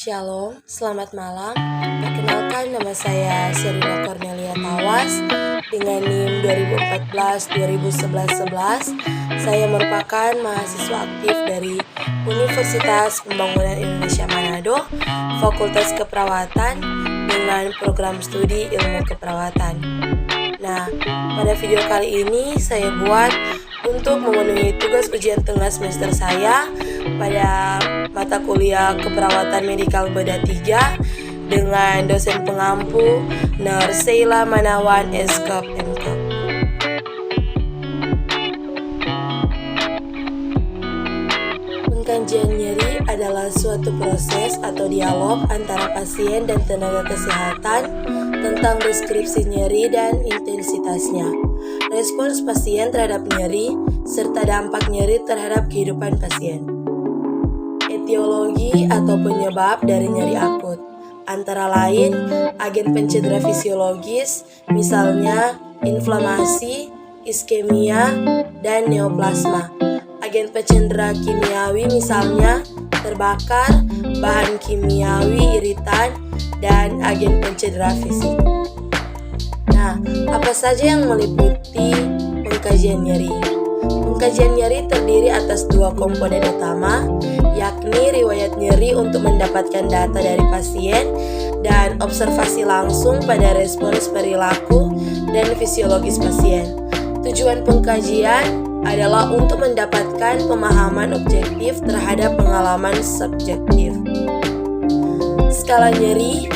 Shalom, selamat malam. Perkenalkan, nama saya Sherina Cornelia Tawas dengan NIM 2014-2011. Saya merupakan mahasiswa aktif dari Universitas Pembangunan Indonesia Manado, Fakultas Keperawatan dengan program studi Ilmu Keperawatan. Nah, pada video kali ini saya buat untuk memenuhi tugas ujian tengah semester saya pada mata kuliah Keperawatan Medikal Bedah 3 dengan dosen pengampu Nur Sheila Manawan Eskop MKop. Pengkajian nyeri adalah suatu proses atau dialog antara pasien dan tenaga kesehatan tentang deskripsi nyeri dan intensitasnya, respons pasien terhadap nyeri, serta dampak nyeri terhadap kehidupan pasien. Etiologi atau penyebab dari nyeri akut, antara lain agen pencedera fisiologis, misalnya inflamasi, iskemia, dan neoplasma. Agen pencedera kimiawi misalnya terbakar, bahan kimiawi iritan, dan agen pencedera fisik. Nah, apa saja yang meliputi pengkajian nyeri? Pengkajian nyeri terdiri atas dua komponen utama, yakni riwayat nyeri untuk mendapatkan data dari pasien dan observasi langsung pada respons perilaku dan fisiologis pasien. Tujuan pengkajian adalah untuk mendapatkan pemahaman objektif terhadap pengalaman subjektif. Skala nyeri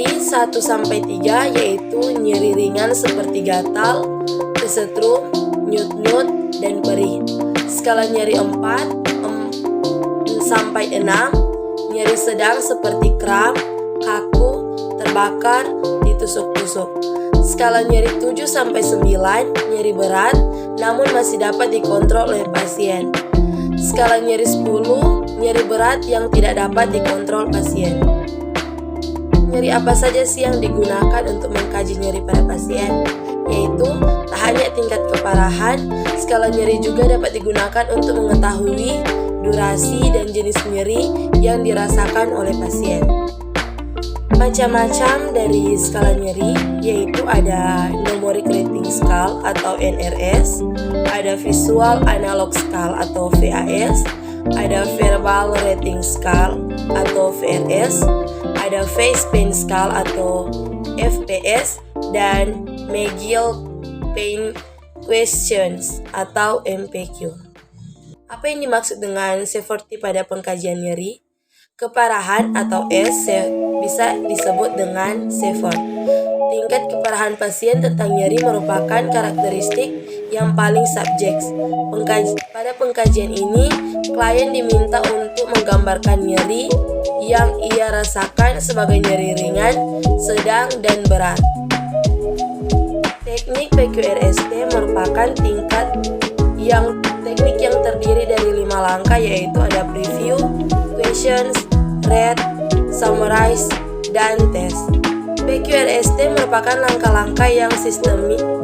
1-3 yaitu nyeri ringan seperti gatal, kesetrum, nyut-nyut, dan perih. Skala nyeri 4-6 nyeri sedang seperti kram, kaku, terbakar, ditusuk-tusuk. Skala nyeri 7-9 nyeri berat namun masih dapat dikontrol oleh pasien. Skala nyeri 10 nyeri berat yang tidak dapat dikontrol pasien. Nyeri apa saja sih yang digunakan untuk mengkaji nyeri pada pasien? Yaitu tak hanya tingkat keparahan, skala nyeri juga dapat digunakan untuk mengetahui durasi dan jenis nyeri yang dirasakan oleh pasien. Macam-macam dari skala nyeri, yaitu ada Numeric Rating Scale atau NRS, ada Visual Analog Scale atau VAS, ada Verbal Rating Scale atau VRS, ada Face Pain Scale atau FPS, dan Magill Pain Questions atau MPQ. Apa yang dimaksud dengan severity pada pengkajian nyeri? Keparahan atau S bisa disebut dengan severe. Tingkat keparahan pasien tentang nyeri merupakan karakteristik yang paling subjektif. Pada pengkajian ini, klien diminta untuk menggambarkan nyeri yang ia rasakan sebagai nyeri ringan, sedang, dan berat. Teknik PQRST merupakan teknik yang terdiri dari 5 langkah, yaitu ada preview, questions, rate, summarize, dan test. PQRST merupakan langkah-langkah yang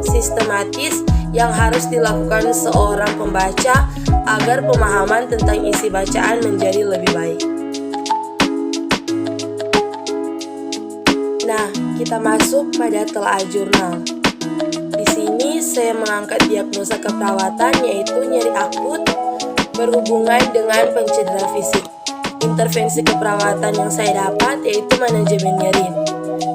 sistematis yang harus dilakukan seorang pembaca agar pemahaman tentang isi bacaan menjadi lebih baik. Nah, kita masuk pada telaah jurnal. Di sini saya mengangkat diagnosa keperawatan, yaitu nyeri akut berhubungan dengan pencedera fisik. Intervensi keperawatan yang saya dapat yaitu manajemen nyeri.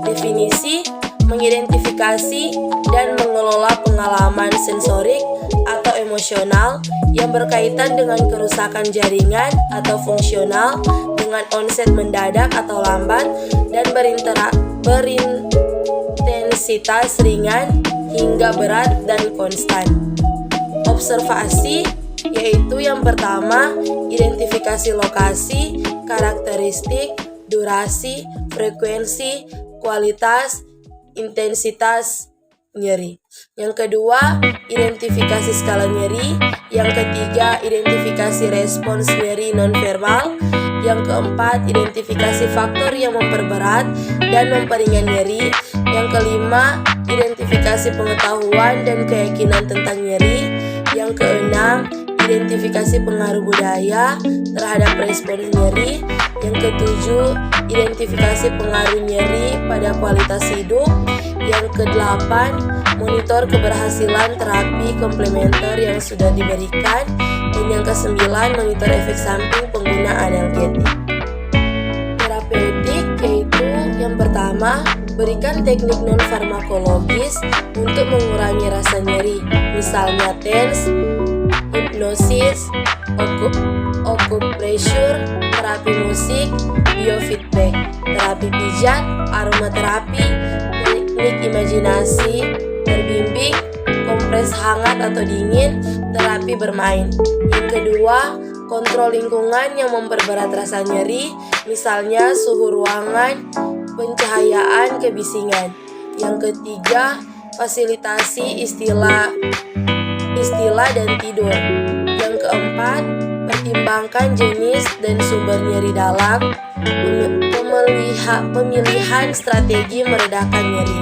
Definisi, mengidentifikasi dan mengelola pengalaman sensorik atau emosional yang berkaitan dengan kerusakan jaringan atau fungsional dengan onset mendadak atau lambat dan berintensitas ringan hingga berat dan konstan. Observasi yaitu yang pertama, identifikasi lokasi, karakteristik, durasi, frekuensi, kualitas, intensitas nyeri. Yang kedua, identifikasi skala nyeri. Yang ketiga, identifikasi respons nyeri nonverbal. Yang keempat, identifikasi faktor yang memperberat dan memperingan nyeri. Yang kelima, identifikasi pengetahuan dan keyakinan tentang nyeri. Yang keenam, identifikasi pengaruh budaya terhadap respons nyeri. Yang ketujuh, identifikasi pengaruh nyeri pada kualitas hidup. Yang kedelapan, monitor keberhasilan terapi komplementer yang sudah diberikan. Dan yang kesembilan, monitor efek samping pengguna analgetik. Terapeutik yaitu yang pertama, berikan teknik non-farmakologis untuk mengurangi rasa nyeri, misalnya TENS, hipnosis, acupressure, terapi musik, biofeedback, terapi pijat, aromaterapi, teknik imajinasi, terbimbing, kompres hangat atau dingin, terapi bermain. Yang kedua, kontrol lingkungan yang memperberat rasa nyeri, misalnya suhu ruangan, pencahayaan, kebisingan. Yang ketiga, fasilitasi istilah dan tidur. Yang keempat, pertimbangkan jenis dan sumber nyeri dalam pemilihan strategi meredakan nyeri.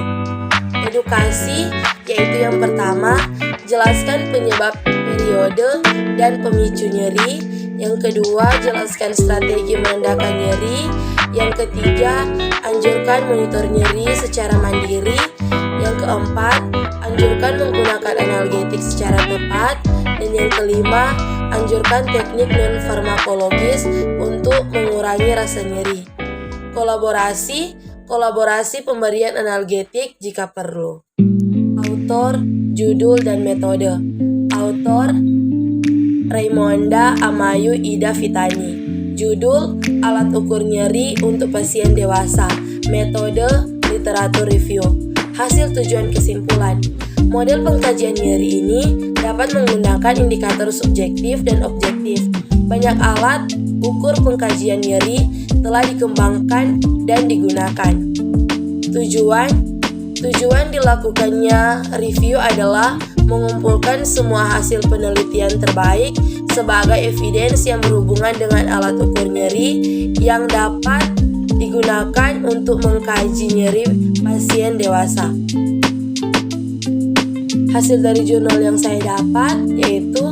Edukasi yaitu yang pertama, jelaskan penyebab, periode, dan pemicu nyeri. Yang kedua, jelaskan strategi meredakan nyeri. Yang ketiga, anjurkan monitor nyeri secara mandiri. Yang keempat, anjurkan menggunakan analgetik secara tepat. Dan yang kelima, anjurkan teknik non-farmakologis untuk mengurangi rasa nyeri. Kolaborasi pemberian analgetik jika perlu. Autor, judul, dan metode. Autor, Raimonda Amayu Ida Vitani. Judul, alat ukur nyeri untuk pasien dewasa. Metode, literatur review. Hasil tujuan kesimpulan. Model pengkajian nyeri ini dapat menggunakan indikator subjektif dan objektif. Banyak alat ukur pengkajian nyeri telah dikembangkan dan digunakan. Tujuan dilakukannya review adalah mengumpulkan semua hasil penelitian terbaik sebagai evidence yang berhubungan dengan alat ukur nyeri yang dapat digunakan untuk mengkaji nyeri pasien dewasa. Hasil dari jurnal yang saya dapat yaitu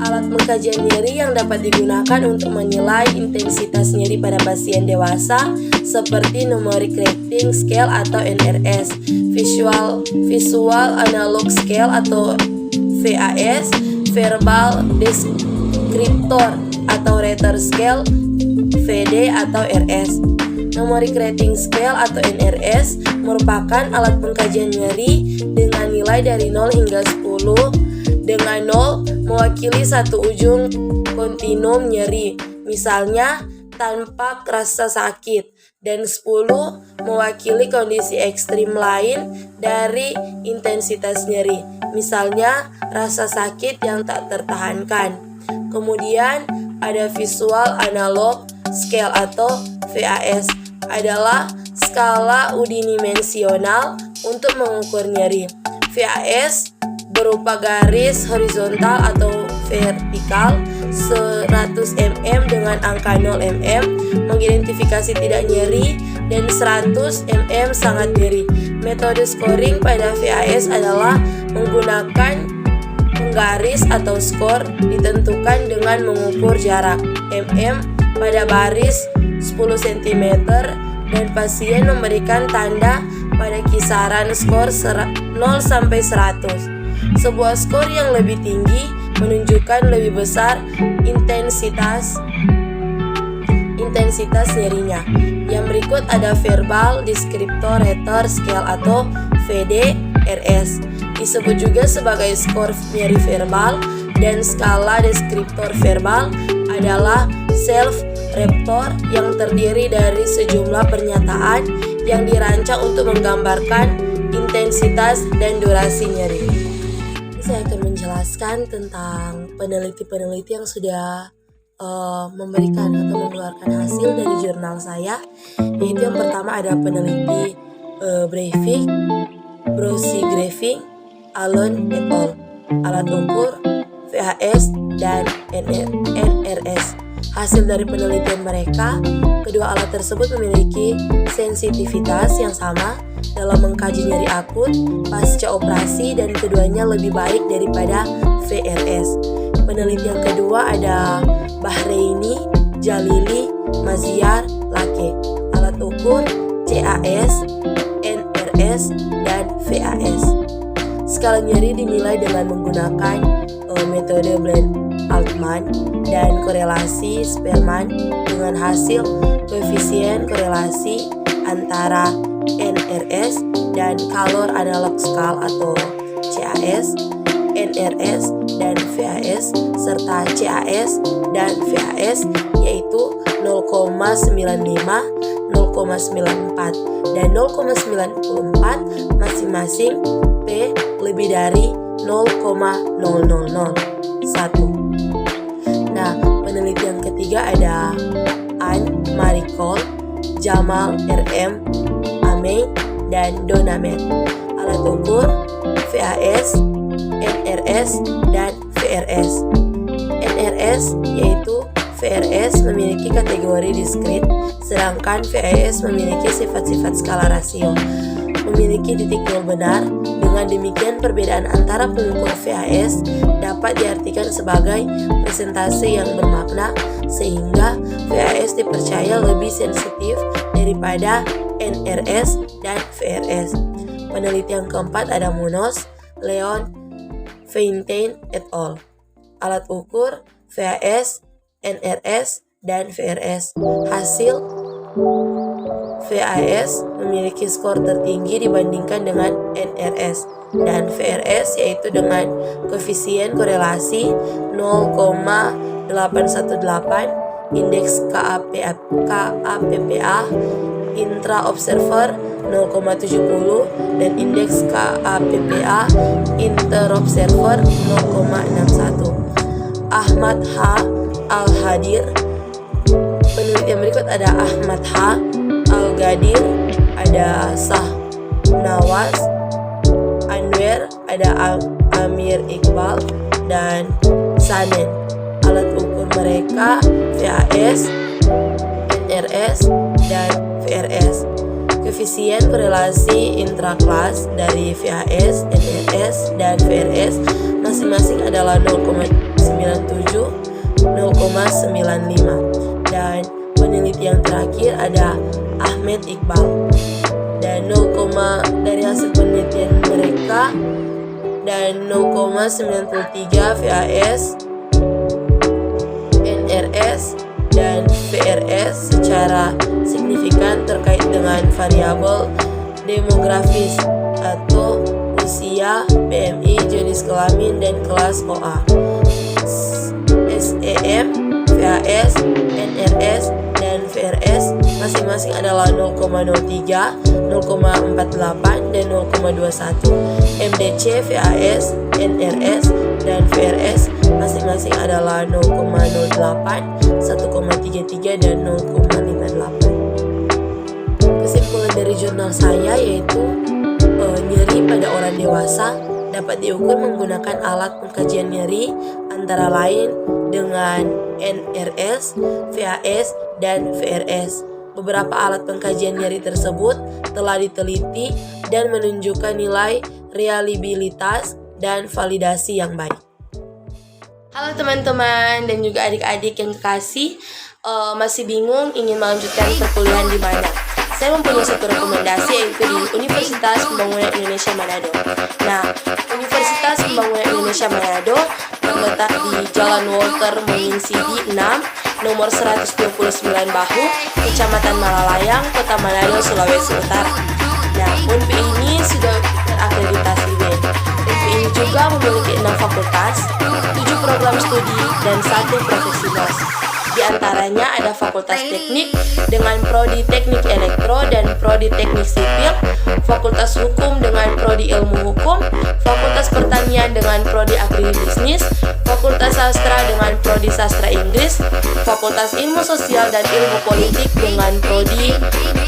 alat pengkajian nyeri yang dapat digunakan untuk menilai intensitas nyeri pada pasien dewasa seperti Numeric Rating Scale atau NRS, Visual Analog Scale atau VAS, Verbal Descriptor atau Rater Scale, VD atau RS. Numeric Rating Scale atau NRS merupakan alat pengkajian nyeri dengan nilai dari 0 hingga 10, dengan 0 mewakili satu ujung kontinum nyeri, misalnya tanpa rasa sakit, dan 10 mewakili kondisi ekstrim lain dari intensitas nyeri, misalnya rasa sakit yang tak tertahankan. Kemudian ada Visual Analog Scale atau VAS, adalah skala unidimensional untuk mengukur nyeri. VAS berupa garis horizontal atau vertikal 100 mm dengan angka 0 mm mengidentifikasi tidak nyeri dan 100 mm sangat nyeri. Metode scoring pada VAS adalah menggunakan penggaris atau skor ditentukan dengan mengukur jarak mm pada baris 10 cm dan pasien memberikan tanda pada kisaran skor 0 sampai 100. Sebuah skor yang lebih tinggi menunjukkan lebih besar intensitas nyerinya. Yang berikut ada Verbal Descriptor Rater Scale atau VD-RS. Disebut juga sebagai skor nyeri verbal, dan skala deskriptor verbal adalah self-raptor yang terdiri dari sejumlah pernyataan yang dirancang untuk menggambarkan intensitas dan durasi nyeri. Saya akan menjelaskan tentang peneliti-peneliti yang sudah memberikan atau mengeluarkan hasil dari jurnal saya, yaitu yang pertama ada peneliti Breivik, Greving, Allen et al. Alat ukur VHS dan NRS. Hasil dari penelitian mereka, kedua alat tersebut memiliki sensitivitas yang sama dalam mengkaji nyeri akut pasca operasi dan keduanya lebih baik daripada VRS. Penelitian kedua ada Bahreini, Jalili, Maziar, Lake. Alat ukur CAS, NRS, dan VAS. Skala nyeri dinilai dengan menggunakan metode Bland-Altman dan korelasi Spearman dengan hasil koefisien korelasi antara NRS dan Color Analog Scale atau CAS, NRS dan VAS serta CAS dan VAS yaitu 0,95, 0,94 dan 0,94 masing-masing P lebih dari 0,0001. Nah, penelitian ketiga ada Anne Marie Cole, Jamal RM, Amein, dan Donamet. Alat ukur VAS, NRS, dan VRS. NRS yaitu VRS memiliki kategori diskrit, sedangkan VAS memiliki sifat-sifat skala rasio. Memiliki titik nol benar. Dengan demikian, perbedaan antara pengukur VAS dapat diartikan sebagai persentase yang bermakna, sehingga VAS dipercaya lebih sensitif daripada NRS dan VRS. Penelitian keempat ada Munoz, Leon, Feinstein et al. Alat ukur VAS, NRS, dan VRS. Hasil VAS memiliki skor tertinggi dibandingkan dengan NRS dan VRS yaitu dengan koefisien korelasi 0,818, indeks KAPPA intra-observer 0,70 dan indeks KAPPA inter-observer 0,61. Ahmad H. Al-Hadir. Penelitian berikut ada Ahmad H. Al-Gadir, ada Nawaz, Anwar, ada Amir Iqbal, dan Sanen. Alat ukur mereka VAS, NRS, dan VRS. Koefisien korelasi intrakelas dari VAS, NRS, dan VRS masing-masing adalah 0,97, 0,95. Dan penelitian terakhir ada Ahmed Iqbal dan dari hasil penelitian mereka dan 0,93 VAS, NRS, dan VRS secara signifikan terkait dengan variabel demografis atau usia, BMI, jenis kelamin, dan kelas OA. SEM, VAS, NRS, dan VRS masing-masing adalah 0,03, 0,48, dan 0,21. MDC, VAS, NRS, dan VRS masing-masing adalah 0,08, 1,33, dan 0,58. Kesimpulan dari jurnal saya yaitu nyeri pada orang dewasa dapat diukur menggunakan alat pengkajian nyeri antara lain dengan NRS, VAS, dan VRS. Beberapa alat pengkajian nyeri tersebut telah diteliti dan menunjukkan nilai reliabilitas dan validasi yang baik. Halo teman-teman dan juga adik-adik yang kekasih, masih bingung ingin melanjutkan perkuliahan di mana? Saya mempunyai satu rekomendasi yaitu di Universitas Pembangunan Indonesia Manado. Nah, Universitas Pembangunan Indonesia Manado terletak di Jalan Walter Monginsidi 6, nomor 129 Bahu, Kecamatan Malalayang, Kota Manado, Sulawesi Utara. Nah, UNPI ini sudah terakreditasi B. UNPI ini juga memiliki 6 fakultas, 7 program studi, dan 1 profesi mas. Di antaranya ada Fakultas Teknik dengan Prodi Teknik Elektro dan Prodi Teknik Sipil, Fakultas Hukum dengan Prodi Ilmu Hukum, Fakultas Pertanian dengan Prodi Agribisnis, Fakultas Sastra dengan Prodi Sastra Inggris, Fakultas Ilmu Sosial dan Ilmu Politik dengan Prodi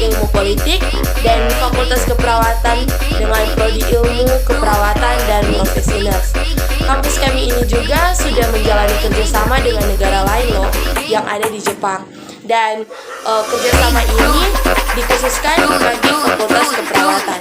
Ilmu Politik, dan Fakultas Keperawatan dengan Prodi Ilmu Keperawatan dan Profesi Nurse. Kampus kami ini juga sudah menjalani kerjasama dengan negara lain loh yang ada di Jepang, dan kerjasama ini dikhususkan bagi Fakultas Keperawatan.